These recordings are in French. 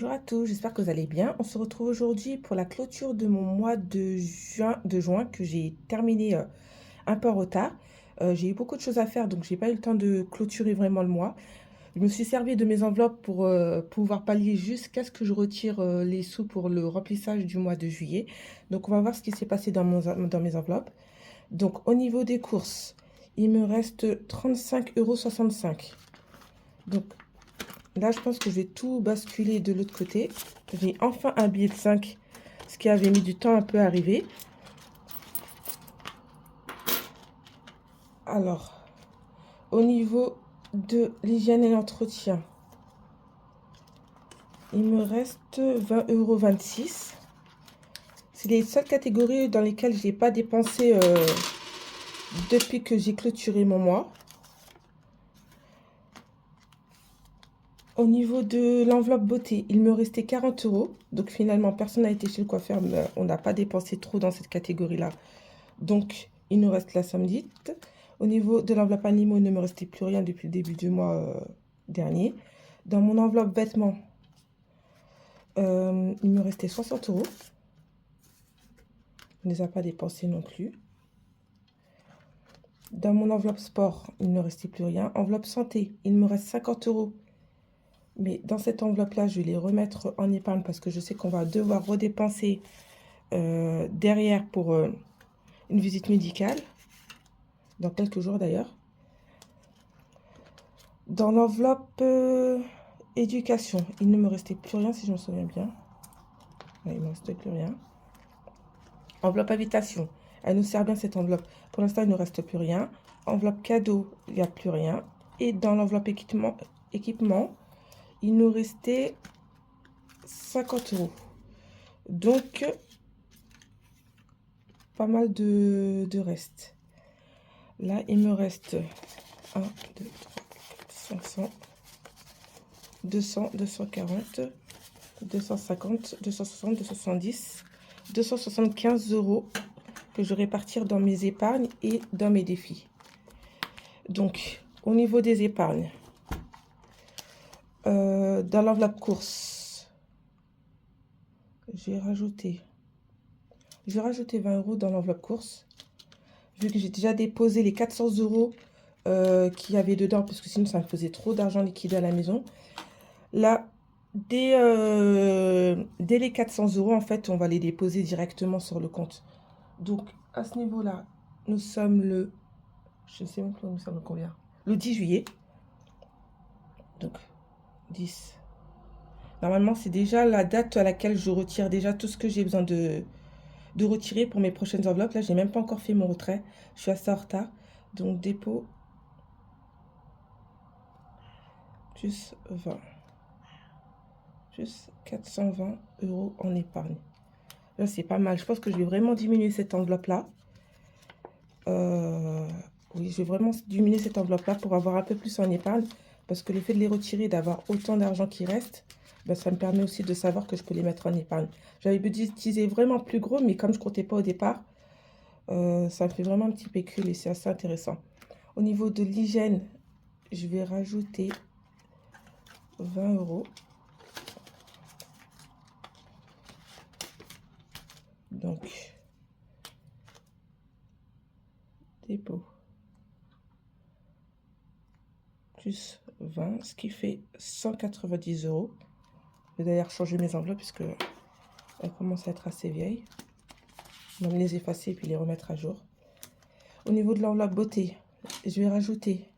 Bonjour à tous, j'espère que vous allez bien. On se retrouve aujourd'hui pour la clôture de mon mois de juin que j'ai terminé un peu en retard. J'ai eu beaucoup de choses à faire, donc j'ai pas eu le temps de clôturer vraiment le mois. Je me suis servi de mes enveloppes pour pouvoir pallier jusqu'à ce que je retire les sous pour le remplissage du mois de juillet. Donc on va voir ce qui s'est passé dans mes enveloppes. Donc au niveau des courses, il me reste 35,65 €. Donc là, je pense que je vais tout basculer de l'autre côté. J'ai enfin un billet de 5, ce qui avait mis du temps un peu à arriver. Alors, au niveau de l'hygiène et l'entretien, il me reste 20,26 €. C'est les seules catégories dans lesquelles je n'ai pas dépensé depuis que j'ai clôturé mon mois. Au niveau de l'enveloppe beauté, il me restait 40 €. Donc finalement, personne n'a été chez le coiffeur, mais on n'a pas dépensé trop dans cette catégorie-là. Donc, il nous reste la somme dite. Au niveau de l'enveloppe animaux, il ne me restait plus rien depuis le début du mois dernier. Dans mon enveloppe vêtements, il me restait 60 €. On ne les a pas dépensés non plus. Dans mon enveloppe sport, il ne restait plus rien. Enveloppe santé, il me reste 50 €. Mais dans cette enveloppe-là, je vais les remettre en épargne parce que je sais qu'on va devoir redépenser derrière pour une visite médicale. Dans quelques jours d'ailleurs. Dans l'enveloppe éducation, il ne me restait plus rien si je me souviens bien. Ouais, il ne me restait plus rien. Enveloppe habitation, elle nous sert bien cette enveloppe. Pour l'instant, il ne reste plus rien. Enveloppe cadeau, il n'y a plus rien. Et dans l'enveloppe équipement, il nous restait 50 €. Donc, pas mal de reste. Là, il me reste 1, 2, 3, 4, 500, 200, 240, 250, 260, 270, 275 € que je vais répartir dans mes épargnes et dans mes défis. Donc, au niveau des épargnes, dans l'enveloppe course, je vais rajouter 20 € dans l'enveloppe course, vu que j'ai déjà déposé les 400 € qu'il y avait dedans, parce que sinon ça me faisait trop d'argent liquide à la maison. Là, dès les 400 € en fait, on va les déposer directement sur le compte. Donc, à ce niveau-là, nous sommes le... Je ne sais même plus, nous sommes le combien? Le 10 juillet. Donc, 10. Normalement, c'est déjà la date à laquelle je retire déjà tout ce que j'ai besoin de retirer pour mes prochaines enveloppes. Là, j'ai même pas encore fait mon retrait. Je suis assez en retard. Donc, dépôt plus 20. Plus 420 € en épargne. Là, c'est pas mal. Je pense que je vais vraiment diminuer cette enveloppe-là. Oui, je vais vraiment diminuer cette enveloppe-là pour avoir un peu plus en épargne. Parce que le fait de les retirer, d'avoir autant d'argent qui reste, ben, ça me permet aussi de savoir que je peux les mettre en épargne. J'avais budgétisé vraiment plus gros, mais comme je ne comptais pas au départ, ça me fait vraiment un petit pécule et c'est assez intéressant. Au niveau de l'hygiène, je vais rajouter 20 €. Donc, dépôt plus 20, ce qui fait 190 €. Je vais d'ailleurs changer mes enveloppes puisque elles commencent à être assez vieilles. On va les effacer et puis les remettre à jour. Au niveau de l'enveloppe beauté, je vais rajouter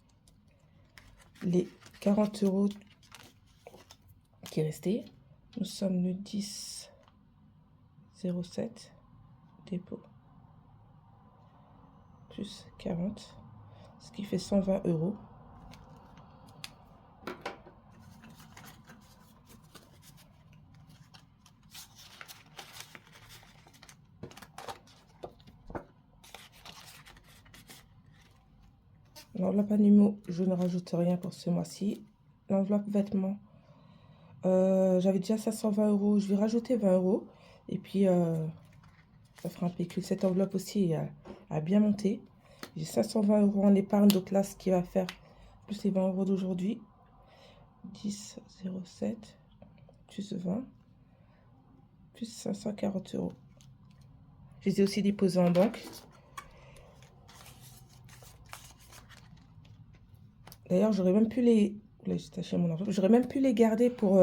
les 40 € qui restaient. Nous sommes le 10/07, dépôt plus 40, ce qui fait 120 €. L'enveloppe animaux, je ne rajoute rien pour ce mois-ci. L'enveloppe vêtements, j'avais déjà 520 €, je vais rajouter 20 € et puis ça fera un pécule. Cette enveloppe aussi a bien monté. J'ai 520 € en épargne, donc là ce qui va faire plus les 20 € d'aujourd'hui, 10/07 plus 20, plus 540 euros. Je les ai aussi déposés en banque. D'ailleurs, j'aurais même pu les... Là, j'ai taché mon enveloppe. J'aurais même pu les garder pour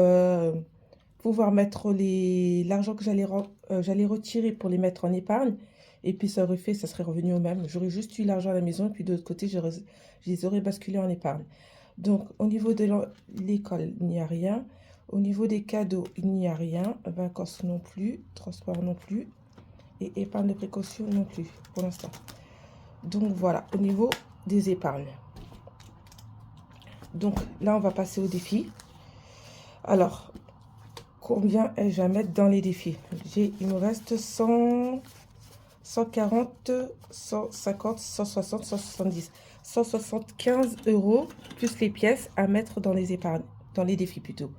pouvoir mettre l'argent que j'allais retirer pour les mettre en épargne. Et puis ça aurait fait, ça serait revenu au même. J'aurais juste eu l'argent à la maison et puis de l'autre côté, je les aurais basculés en épargne. Donc, au niveau de l'école, il n'y a rien. Au niveau des cadeaux, il n'y a rien. Vacances non plus. Transport non plus. Et épargne de précaution non plus, pour l'instant. Donc, voilà, au niveau des épargnes. Donc, là, on va passer au défi. Alors, combien ai-je à mettre dans les défis? Il me reste 100... 140, 150, 160, 170, 175 euros plus les pièces à mettre dans les épargnes, dans les défis plutôt.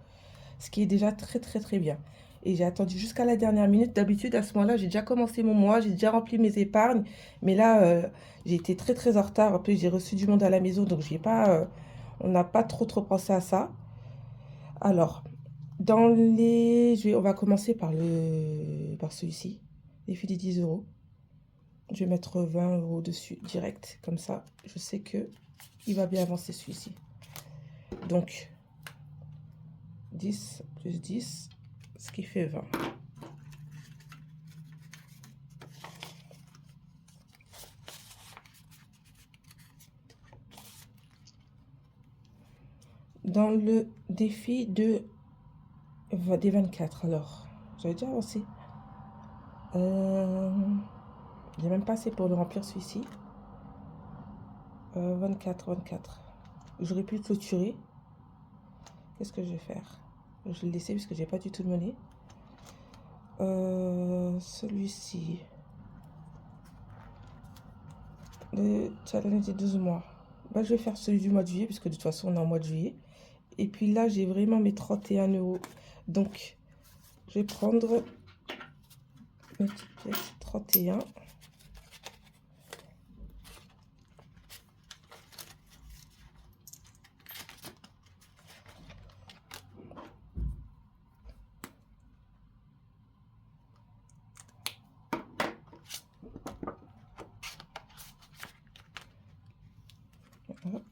Ce qui est déjà très bien. Et j'ai attendu jusqu'à la dernière minute. D'habitude, à ce moment-là, j'ai déjà commencé mon mois, j'ai déjà rempli mes épargnes. Mais là, j'ai été très en retard. En plus, j'ai reçu du monde à la maison, donc j'ai pas, on n'a pas trop pensé à ça. Alors, on va commencer par celui-ci, défi des 10 euros. Je vais mettre 20 euros dessus direct, comme ça, je sais que il va bien avancer celui-ci. Donc, 10 plus 10, ce qui fait 20. Dans le défi des 24, alors, j'avais déjà avancé. Il n'y a même pas assez pour le remplir celui-ci. 24. J'aurais pu le clôturer. Qu'est-ce que je vais faire? Je vais le laisser parce que j'ai pas du tout de monnaie. Celui-ci. Le challenge des 12 mois. Bah, je vais faire celui du mois de juillet, puisque de toute façon, on est en mois de juillet. Et puis là, j'ai vraiment mes 31 euros. Donc, je vais prendre mes petites pièces 31.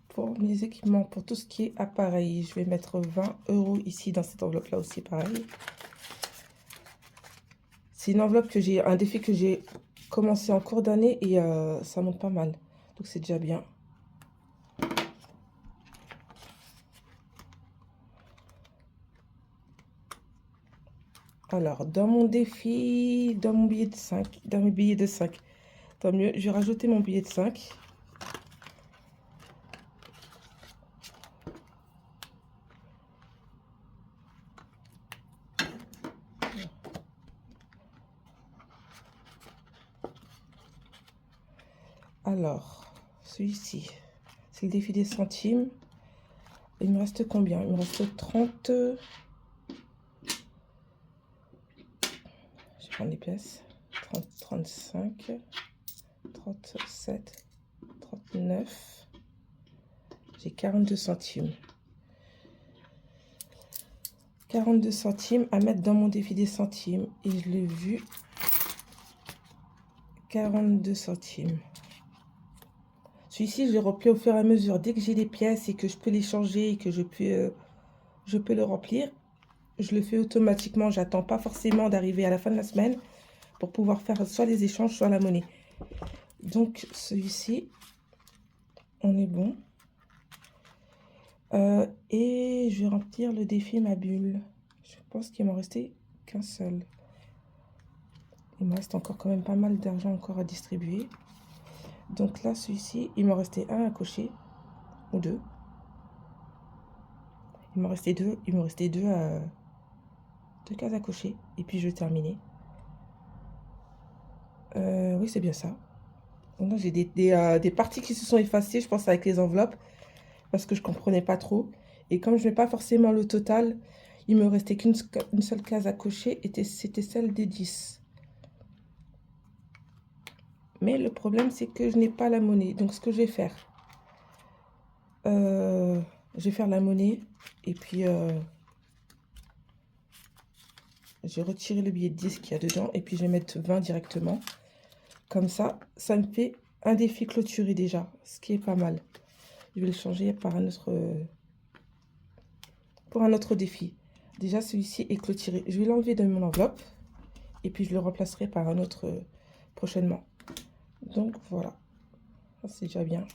Pour mes équipements, pour tout ce qui est appareil, je vais mettre 20 euros ici dans cette enveloppe-là aussi, pareil. C'est une enveloppe un défi que j'ai commencé en cours d'année et ça monte pas mal. Donc c'est déjà bien. Alors, dans mon défi, dans mon billet de 5, dans mes billets de 5, tant mieux, je vais rajouter mon billet de 5. Alors, celui-ci, c'est le défi des centimes. Il me reste combien? Il me reste 30. Je vais prendre les pièces. 30, 35, 37, 39. J'ai 42 centimes. 42 centimes à mettre dans mon défi des centimes. Et je l'ai vu. 42 centimes. Celui-ci, je l'ai rempli au fur et à mesure. Dès que j'ai des pièces et que je peux les changer et que je peux le remplir, je le fais automatiquement. J'attends pas forcément d'arriver à la fin de la semaine pour pouvoir faire soit les échanges, soit la monnaie. Donc, celui-ci, on est bon. Et je vais remplir le défi ma bulle. Je pense qu'il m'en restait qu'un seul. Il me reste encore quand même pas mal d'argent encore à distribuer. Donc là, celui-ci, il m'en restait un à cocher. Ou deux. Il m'en restait deux. Il me restait deux cases à cocher. Et puis je vais terminer. Oui, c'est bien ça. Donc là, j'ai des parties qui se sont effacées, je pense, avec les enveloppes. Parce que je comprenais pas trop. Et comme je ne mets pas forcément le total, il me restait qu'une seule case à cocher. Et c'était celle des 10. Mais le problème, c'est que je n'ai pas la monnaie. Donc, ce que je vais faire, je vais faire la monnaie. Et puis, J'ai retiré le billet de 10 qu'il y a dedans et puis je vais mettre 20 directement. Comme ça, ça me fait un défi clôturé déjà, ce qui est pas mal. Je vais le changer par un autre, pour un autre défi. Déjà, celui-ci est clôturé. Je vais l'enlever de mon enveloppe et puis je le remplacerai par un autre prochainement. Donc voilà, c'est déjà bien.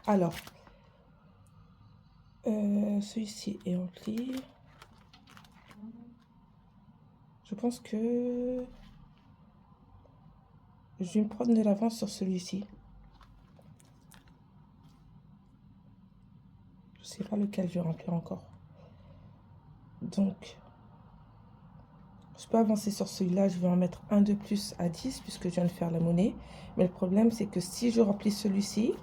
Alors, celui-ci est rempli. Je pense que je vais me prendre de l'avance sur celui-ci. Je sais pas lequel je vais remplir encore. Donc, je peux avancer sur celui-là. Je vais en mettre un de plus à 10 puisque je viens de faire la monnaie. Mais le problème, c'est que si je remplis celui-ci,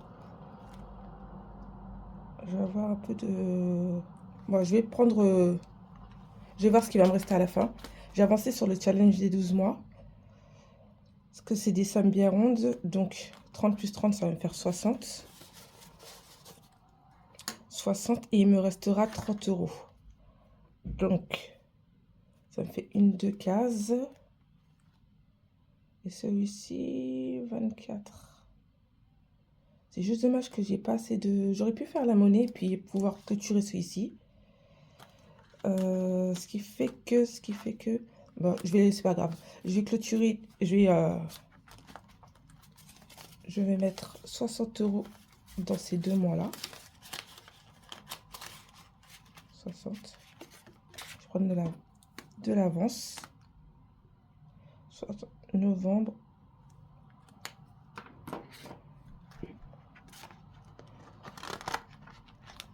je vais avoir un peu de... Bon, je vais prendre... Je vais voir ce qui va me rester à la fin. J'ai avancé sur le challenge des 12 mois. Parce que c'est des sommes bien rondes. Donc, 30 plus 30, ça va me faire 60. 60 et il me restera 30 euros. Donc, ça me fait une 2 cases. Et celui-ci, 24. C'est juste dommage que j'ai pas assez de... J'aurais pu faire la monnaie et puis pouvoir clôturer celui-ci. Ce qui fait que... Bon, c'est pas grave. Je vais clôturer... Je vais mettre 60 euros dans ces 2 mois-là. 60. Je prends de l'avance. Novembre.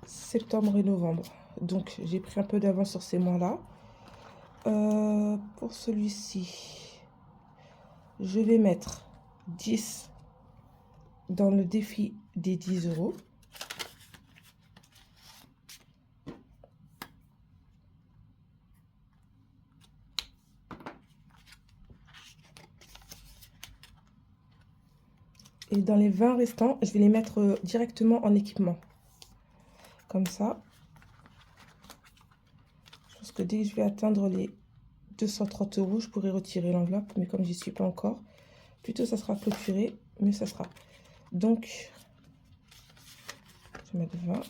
Septembre et novembre. Donc, j'ai pris un peu d'avance sur ces mois-là. Pour celui-ci, je vais mettre 10 dans le défi des 10 euros. Et dans les 20 restants, je vais les mettre directement en équipement. Comme ça. Je pense que dès que je vais atteindre les 230 euros, je pourrai retirer l'enveloppe. Mais comme j'y suis pas encore, plutôt ça sera clôturé, mieux ça sera. Donc, je vais mettre 20.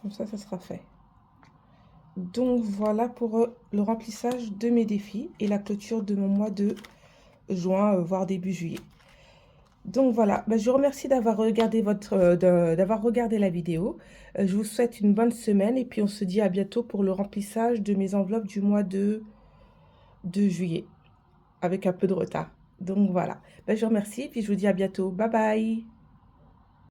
Comme ça sera fait. Donc voilà pour le remplissage de mes défis et la clôture de mon mois de juin, voire début juillet. Donc voilà, je vous remercie d'avoir regardé d'avoir regardé la vidéo. Je vous souhaite une bonne semaine et puis on se dit à bientôt pour le remplissage de mes enveloppes du mois de juillet, avec un peu de retard. Donc voilà, je vous remercie et puis je vous dis à bientôt. Bye bye.